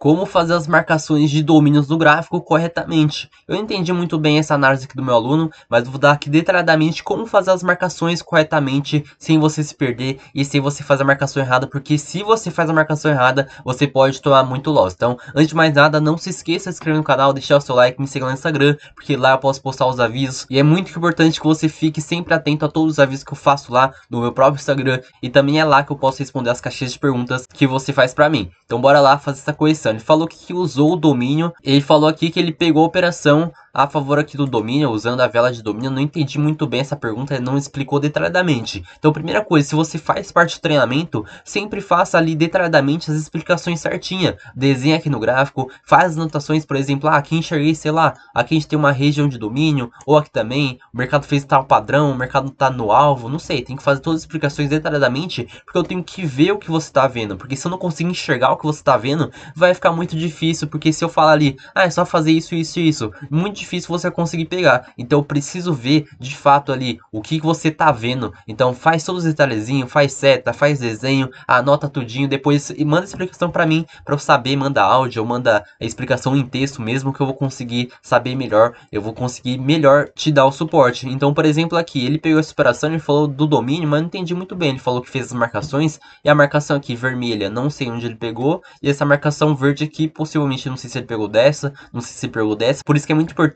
como fazer as marcações de domínios no gráfico corretamente. Eu entendi muito bem essa análise aqui do meu aluno, mas vou dar aqui detalhadamente como fazer as marcações corretamente, sem você se perder e sem você fazer a marcação errada, porque se você faz a marcação errada, você pode tomar muito loss. Então, antes de mais nada, não se esqueça de se inscrever no canal, deixar o seu like, me siga no Instagram, porque lá eu posso postar os avisos, e é muito importante que você fique sempre atento a todos os avisos que eu faço lá no meu próprio Instagram, e também é lá que eu posso responder as caixinhas de perguntas que você faz pra mim. Então bora lá fazer essa correção. Ele falou que usou o domínio, ele falou aqui que ele pegou a operação a favor aqui do domínio, usando a vela de domínio. Eu não entendi muito bem essa pergunta, ele não explicou detalhadamente. Então, primeira coisa, se você faz parte do treinamento, sempre faça ali detalhadamente as explicações certinha. Desenha aqui no gráfico, faz as anotações, por exemplo, aqui enxerguei, sei lá, aqui a gente tem uma região de domínio, ou aqui também, o mercado fez tal padrão, o mercado tá no alvo, não sei, tem que fazer todas as explicações detalhadamente, porque eu tenho que ver o que você tá vendo, porque se eu não conseguir enxergar o que você tá vendo, vai ficar muito difícil, porque se eu falar ali, é só fazer isso, isso e isso, muito difícil você conseguir pegar. Então eu preciso ver de fato ali o que você tá vendo. Então faz todos os detalhezinhos, faz seta, faz desenho, anota tudinho, depois e manda a explicação para mim, para eu saber, manda áudio, ou manda a explicação em texto mesmo, que eu vou conseguir saber melhor, eu vou conseguir melhor te dar o suporte. Então, por exemplo, aqui ele pegou essa operação, ele falou do domínio, mas não entendi muito bem. Ele falou que fez as marcações, e a marcação aqui vermelha, não sei onde ele pegou, e essa marcação verde aqui, possivelmente, não sei se ele pegou dessa, não sei se ele pegou dessa. Por isso que é muito importante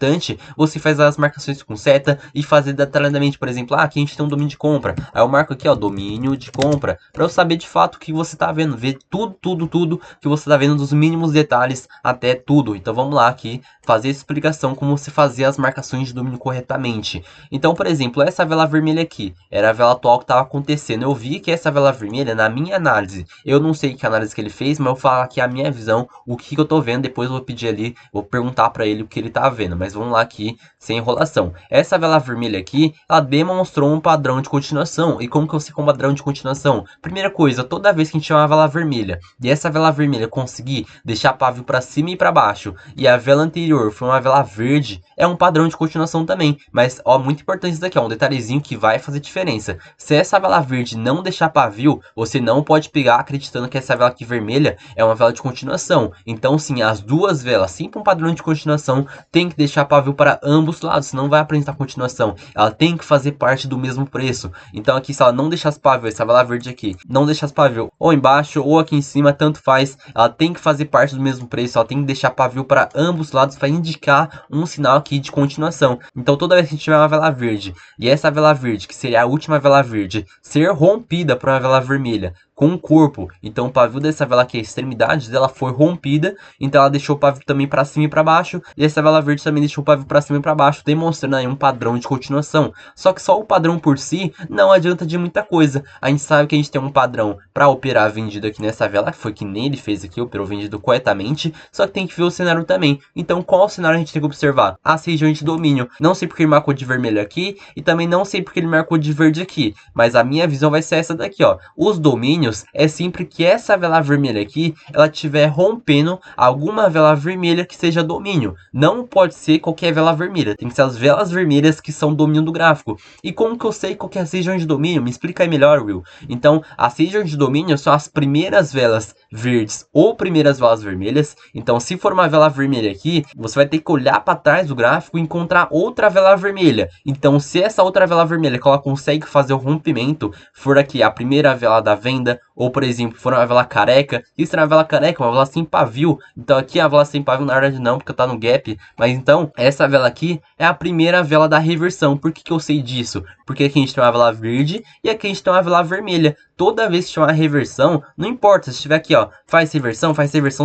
você fazer as marcações com seta e fazer detalhadamente. Por exemplo, aqui a gente tem um domínio de compra, aí eu marco aqui, ó, domínio de compra, para eu saber de fato o que você tá vendo, ver tudo que você tá vendo, dos mínimos detalhes até tudo. Então vamos lá aqui fazer essa explicação como você fazer as marcações de domínio corretamente. Então, por exemplo, essa vela vermelha aqui era a vela atual que estava acontecendo. Eu vi que essa vela vermelha, na minha análise, eu não sei que análise que ele fez, mas eu vou falar aqui a minha visão, o que eu tô vendo. Depois eu vou pedir ali, vou perguntar para ele o que ele tá vendo. Mas vamos lá aqui, sem enrolação. Essa vela vermelha aqui, ela demonstrou um padrão de continuação. E como que eu sei como padrão de continuação? Primeira coisa, toda vez que a gente tiver uma vela vermelha e essa vela vermelha conseguir deixar pavio para cima e para baixo, e a vela anterior foi uma vela verde, é um padrão de continuação também. Mas, ó, muito importante isso daqui, ó, um detalhezinho que vai fazer diferença. Se essa vela verde não deixar pavio, você não pode pegar acreditando que essa vela aqui vermelha é uma vela de continuação. Então, sim, as duas velas, sempre um padrão de continuação, tem que deixar pavio para ambos lados, senão vai apresentar continuação. Ela tem que fazer parte do mesmo preço. Então, aqui, se ela não deixar pavio, essa vela verde aqui, não deixar pavio ou embaixo ou aqui em cima, tanto faz, ela tem que fazer parte do mesmo preço, ela tem que deixar pavio para ambos lados para indicar um sinal aqui de continuação. Então, toda vez que a gente tiver uma vela verde e essa vela verde, que seria a última vela verde, ser rompida por uma vela vermelha com o corpo, então o pavio dessa vela aqui, a extremidade dela foi rompida, então ela deixou o pavio também para cima e para baixo, e essa vela verde também deixou o pavio para cima e para baixo, demonstrando aí um padrão de continuação. Só que só o padrão por si não adianta de muita coisa. A gente sabe que a gente tem um padrão para operar vendido aqui nessa vela, que foi que nem ele fez aqui, operou vendido corretamente, só que tem que ver o cenário também. Então qual cenário a gente tem que observar? As regiões de domínio. Não sei porque ele marcou de vermelho aqui, e também não sei porque ele marcou de verde aqui, mas a minha visão vai ser essa daqui, ó. Os domínios é sempre que essa vela vermelha aqui, ela estiver rompendo alguma vela vermelha que seja domínio. Não pode ser qualquer vela vermelha, tem que ser as velas vermelhas que são domínio do gráfico. E como que eu sei qual que é a região de domínio? Me explica aí melhor, Will. Então, as regiões de domínio são as primeiras velas verdes ou primeiras velas vermelhas. Então, se for uma vela vermelha aqui, você vai ter que olhar para trás do gráfico e encontrar outra vela vermelha. Então, se essa outra vela vermelha que ela consegue fazer o rompimento for aqui a primeira vela da venda, ou por exemplo, for uma vela careca, isso é uma vela careca, uma vela sem pavio. Então aqui a vela sem pavio na verdade não, porque tá no gap. Mas então, essa vela aqui é a primeira vela da reversão. Por que eu sei disso? Porque aqui a gente tem uma vela verde e aqui a gente tem uma vela vermelha. Toda vez que tiver uma reversão, não importa, se tiver aqui, ó, faz reversão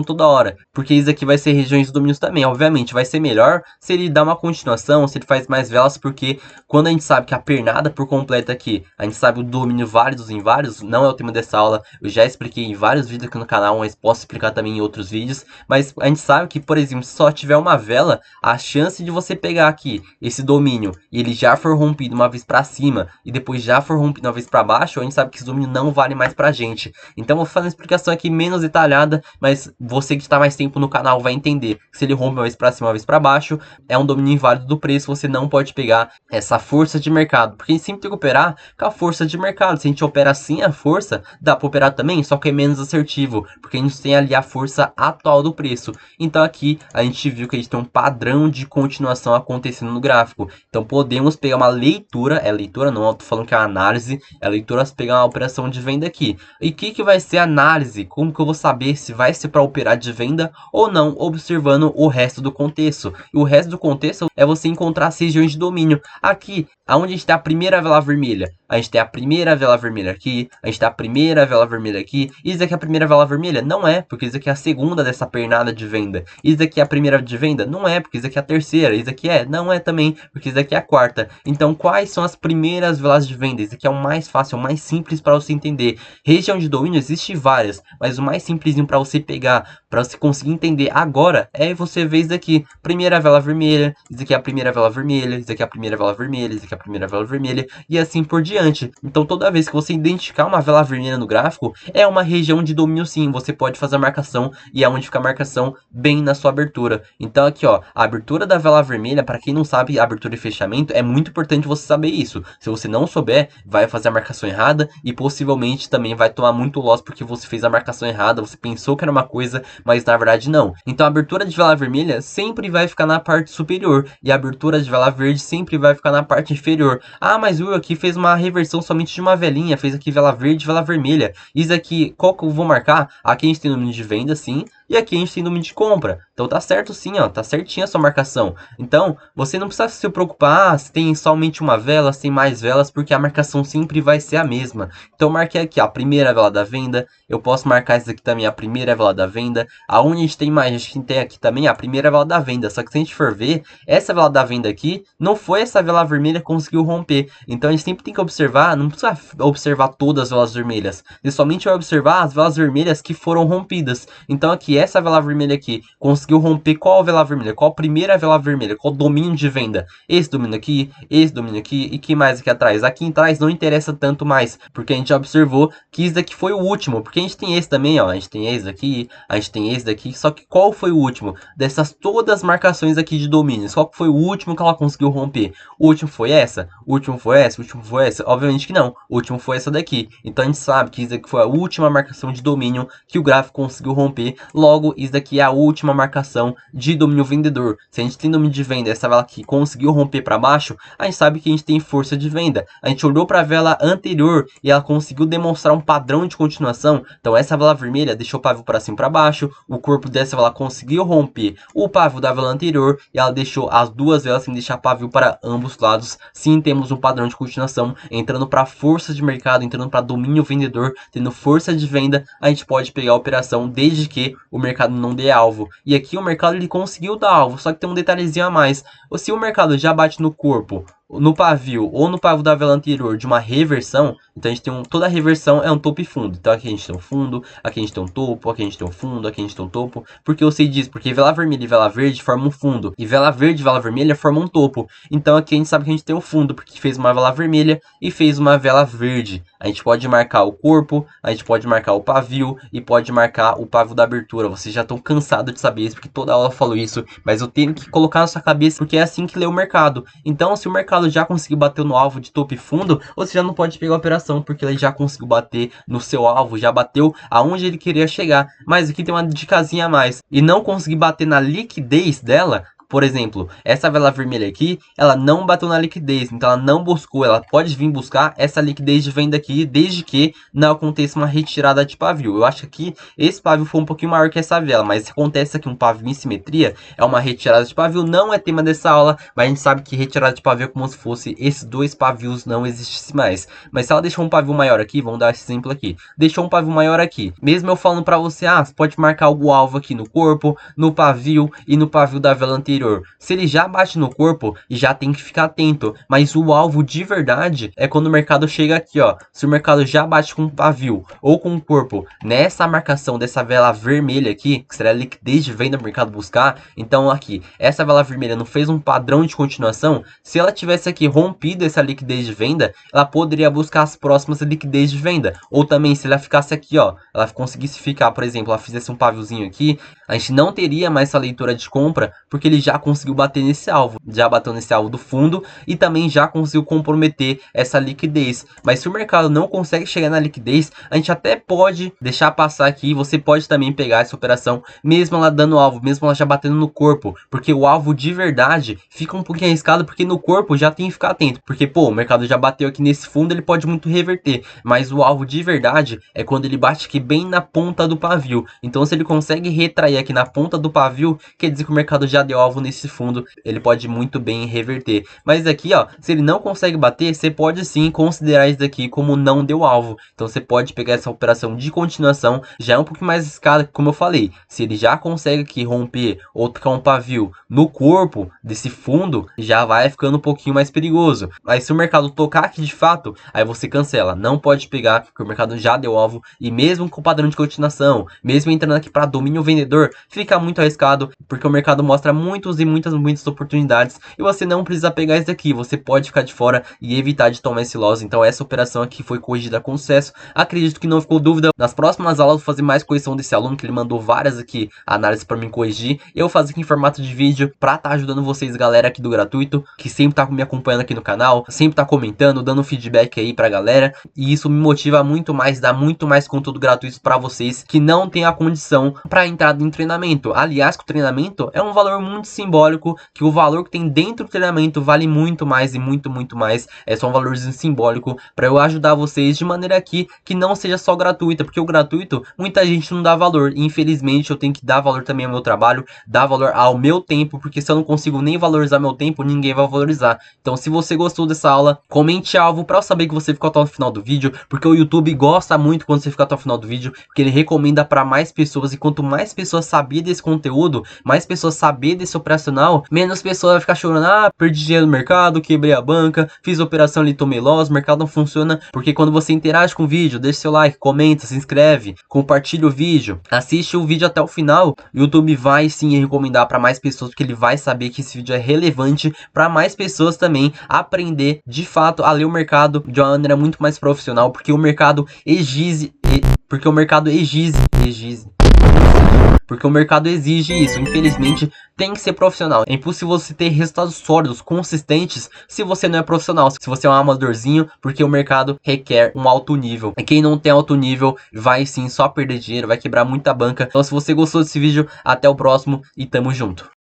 toda hora. Porque isso aqui vai ser regiões de domínios também. Obviamente, vai ser melhor se ele dá uma continuação, se ele faz mais velas, porque quando a gente sabe que a pernada por completo aqui, a gente sabe o domínio válidos em vários, não é o tema dessa aula, eu já expliquei em vários vídeos aqui no canal, mas posso explicar também em outros vídeos. Mas a gente sabe que, por exemplo, se só tiver uma vela, a chance de você pegar aqui esse domínio e ele já for rompido uma vez para cima e depois já for rompido uma vez para baixo, a gente sabe que esse domínio não vale mais pra gente. Então eu vou fazer uma explicação aqui menos detalhada, mas você que está mais tempo no canal vai entender que se ele rompe uma vez para cima, uma vez para baixo, é um domínio inválido do preço, você não pode pegar essa força de mercado, porque a gente sempre tem que operar com a força de mercado. Se a gente opera assim a força, dá para operar também, só que é menos assertivo, porque a gente tem ali a força atual do preço. Então aqui a gente viu que a gente tem um padrão de continuação acontecendo no gráfico. Então podemos pegar uma leitura, é leitura não, eu tô falando que é análise, é leitura, pegar uma operação de venda aqui. E o que vai ser análise? Como que eu vou saber se vai ser para operar de venda ou não, observando o resto do contexto? E o resto do contexto é você encontrar as regiões de domínio. Aqui, aonde a gente tem a primeira vela vermelha, a gente tem a primeira vela vermelha aqui, a gente tem a primeira vela vermelha aqui. Isso aqui é a primeira vela vermelha? Não é, porque isso aqui é a segunda dessa pernada de venda. Isso aqui é a primeira de venda? Não é, porque isso aqui é a terceira. Isso aqui é? Não é também, porque isso aqui é a quarta. Então, quais são as primeiras velas de venda? Isso aqui é o mais fácil, o mais simples para você entender. Região de domínio existe várias, mas o mais simplesinho para você pegar, para você conseguir entender agora, é você ver isso daqui. Primeira vela vermelha, isso aqui é a primeira vela vermelha, isso aqui é a primeira vela vermelha, isso aqui é a primeira vela vermelha, e assim por diante. Então toda vez que você identificar uma vela vermelha no gráfico, é uma região de domínio sim, você pode fazer a marcação, e é onde fica a marcação bem na sua abertura. Então aqui ó, a abertura da vela vermelha, para quem não sabe, abertura e fechamento, é muito importante você saber isso. Se você não souber, vai fazer a marcação errada, e possivelmente também vai tomar muito loss, porque você fez a marcação errada, você pensou que era uma coisa, mas na verdade não. Então a abertura de vela vermelha sempre vai ficar na parte superior, e a abertura de vela verde sempre vai ficar na parte inferior. Ah, mas o Will aqui fez uma reversão somente de uma velinha, fez aqui vela verde e vela vermelha. Isso aqui, qual que eu vou marcar? Aqui a gente tem número de venda sim, e aqui a gente tem número de compra. Então tá certo sim, ó, tá certinha a sua marcação. Então, você não precisa se preocupar se tem somente uma vela, se tem mais velas, porque a marcação sempre vai ser a mesma. Então eu marquei aqui ó, a primeira vela da venda, eu posso marcar essa aqui também, a primeira vela da venda. Aonde a gente tem mais, a gente tem aqui também a primeira vela da venda, só que se a gente for ver, essa vela da venda aqui, não foi essa vela vermelha que conseguiu romper. Então a gente sempre tem que observar, não precisa observar todas as velas vermelhas, você somente vai observar as velas vermelhas que foram rompidas. Então aqui, essa vela vermelha aqui, conseguiu romper qual vela vermelha? Qual a primeira vela vermelha? Qual domínio de venda? Esse domínio aqui, e que mais aqui atrás? Aqui atrás não interessa tanto mais, porque a gente já observou que isso daqui foi o último, porque a gente tem esse também, ó, a gente tem esse daqui, a gente tem esse daqui, só que qual foi o último? Dessas todas as marcações aqui de domínios, qual foi o último que ela conseguiu romper? O último foi essa? O último foi essa? O último foi essa? Obviamente que não, o último foi essa daqui. Então a gente sabe que isso daqui foi a última marcação de domínio que o gráfico conseguiu romper. Logo, isso daqui é a última marcação de domínio vendedor. Se a gente tem domínio de venda, essa vela aqui conseguiu romper para baixo, a gente sabe que a gente tem força de venda. A gente olhou para a vela anterior e ela conseguiu demonstrar um padrão de continuação. Então essa vela vermelha deixou o pavio para cima e para baixo, o corpo dessa vela conseguiu romper o pavio da vela anterior e ela deixou as duas velas sem deixar pavio para ambos lados. Sim, temos um padrão de continuação, entrando para força de mercado, entrando para domínio vendedor, tendo força de venda, a gente pode pegar a operação desde que o mercado não dê alvo. E aqui o mercado ele conseguiu dar alvo, só que tem um detalhezinho a mais. Se o mercado já bate no corpo, no pavio ou no pavio da vela anterior de uma reversão, então a gente tem toda a reversão é um topo e fundo. Então aqui a gente tem um fundo, aqui a gente tem um topo, aqui a gente tem um fundo, aqui a gente tem um topo. Porque eu sei disso, porque vela vermelha e vela verde formam um fundo, e vela verde e vela vermelha formam um topo. Então aqui a gente sabe que a gente tem o fundo, porque fez uma vela vermelha e fez uma vela verde. A gente pode marcar o corpo, a gente pode marcar o pavio e pode marcar o pavio da abertura. Vocês já estão cansados de saber isso, porque toda aula eu falo isso, mas eu tenho que colocar na sua cabeça, porque é assim que lê o mercado. Então se o mercado já conseguiu bater no alvo de topo e fundo, você já não pode pegar a operação, porque ele já conseguiu bater no seu alvo, já bateu aonde ele queria chegar. Mas aqui tem uma dicasinha a mais, e não conseguir bater na liquidez dela. Por exemplo, essa vela vermelha aqui, ela não bateu na liquidez, então ela não buscou, ela pode vir buscar essa liquidez de venda aqui, desde que não aconteça uma retirada de pavio. Eu acho que esse pavio foi um pouquinho maior que essa vela, mas se acontece aqui um pavio em simetria, é uma retirada de pavio, não é tema dessa aula, mas a gente sabe que retirada de pavio é como se fosse esses dois pavios não existissem mais. Mas se ela deixou um pavio maior aqui, vamos dar esse exemplo aqui, deixou um pavio maior aqui, mesmo eu falando pra você, você pode marcar o alvo aqui no corpo, no pavio e no pavio da vela anterior. Se ele já bate no corpo, já tem que ficar atento. Mas o alvo de verdade é quando o mercado chega aqui, ó. Se o mercado já bate com o pavio ou com o corpo nessa marcação dessa vela vermelha aqui, que será a liquidez de venda para o mercado buscar, então aqui, essa vela vermelha não fez um padrão de continuação. Se ela tivesse aqui rompido essa liquidez de venda, ela poderia buscar as próximas liquidez de venda. Ou também, se ela ficasse aqui, ó, ela conseguisse ficar, por exemplo, ela fizesse um paviozinho aqui, a gente não teria mais essa leitura de compra, porque ele já conseguiu bater nesse alvo, já bateu nesse alvo do fundo e também já conseguiu comprometer essa liquidez. Mas se o mercado não consegue chegar na liquidez, a gente até pode deixar passar aqui, você pode também pegar essa operação, mesmo ela dando alvo, mesmo ela já batendo no corpo, porque o alvo de verdade fica um pouquinho arriscado, porque no corpo já tem que ficar atento, porque pô, o mercado já bateu aqui nesse fundo, ele pode muito reverter, mas o alvo de verdade é quando ele bate aqui bem na ponta do pavio. Então se ele consegue retrair aqui na ponta do pavio, quer dizer que o mercado já deu alvo nesse fundo, ele pode muito bem reverter. Mas aqui, ó, se ele não consegue bater, você pode sim considerar isso daqui como não deu alvo. Então você pode pegar essa operação de continuação, já é um pouco mais arriscada, como eu falei. Se ele já consegue aqui romper ou tocar um pavio no corpo desse fundo, já vai ficando um pouquinho mais perigoso. Mas se o mercado tocar aqui de fato, aí você cancela, não pode pegar, porque o mercado já deu alvo, e mesmo com o padrão de continuação, mesmo entrando aqui para domínio vendedor, fica muito arriscado, porque o mercado mostra muitas oportunidades, e você não precisa pegar isso aqui, você pode ficar de fora e evitar de tomar esse loss. Então essa operação aqui foi corrigida com sucesso, acredito que não ficou dúvida. Nas próximas aulas eu vou fazer mais correção desse aluno, que ele mandou várias aqui análises para mim corrigir, eu vou fazer aqui em formato de vídeo, para estar ajudando vocês, galera aqui do gratuito, que sempre tá me acompanhando aqui no canal, sempre tá comentando, dando feedback aí pra galera, e isso me motiva muito mais, dá muito mais conteúdo gratuito para vocês que não tem a condição para entrar em treinamento. Aliás, que o treinamento é um valor muito simbólico, que o valor que tem dentro do treinamento vale muito mais e muito mais, é só um valorzinho simbólico para eu ajudar vocês de maneira aqui que não seja só gratuita, porque o gratuito muita gente não dá valor, e infelizmente eu tenho que dar valor também ao meu trabalho, dar valor ao meu tempo, porque se eu não consigo nem valorizar meu tempo, ninguém vai valorizar. Então se você gostou dessa aula, comente algo para eu saber que você ficou até o final do vídeo, porque o YouTube gosta muito quando você fica até o final do vídeo, porque ele recomenda para mais pessoas, e quanto mais pessoas saber desse conteúdo, mais pessoas saber desse operacional, menos pessoas vai ficar chorando, ah, perdi dinheiro no mercado, quebrei a banca, fiz operação ali, tomei loss, o mercado não funciona. Porque quando você interage com o vídeo, deixa seu like, comenta, se inscreve, compartilha o vídeo, assiste o vídeo até o final, o YouTube vai sim recomendar para mais pessoas, porque ele vai saber que esse vídeo é relevante para mais pessoas também aprender de fato a ler o mercado de uma maneira muito mais profissional, porque o mercado exige isso. Infelizmente tem que ser profissional. É impossível você ter resultados sólidos, consistentes, se você não é profissional, se você é um amadorzinho, porque o mercado requer um alto nível. E quem não tem alto nível vai sim só perder dinheiro, vai quebrar muita banca. Então se você gostou desse vídeo, até o próximo e tamo junto.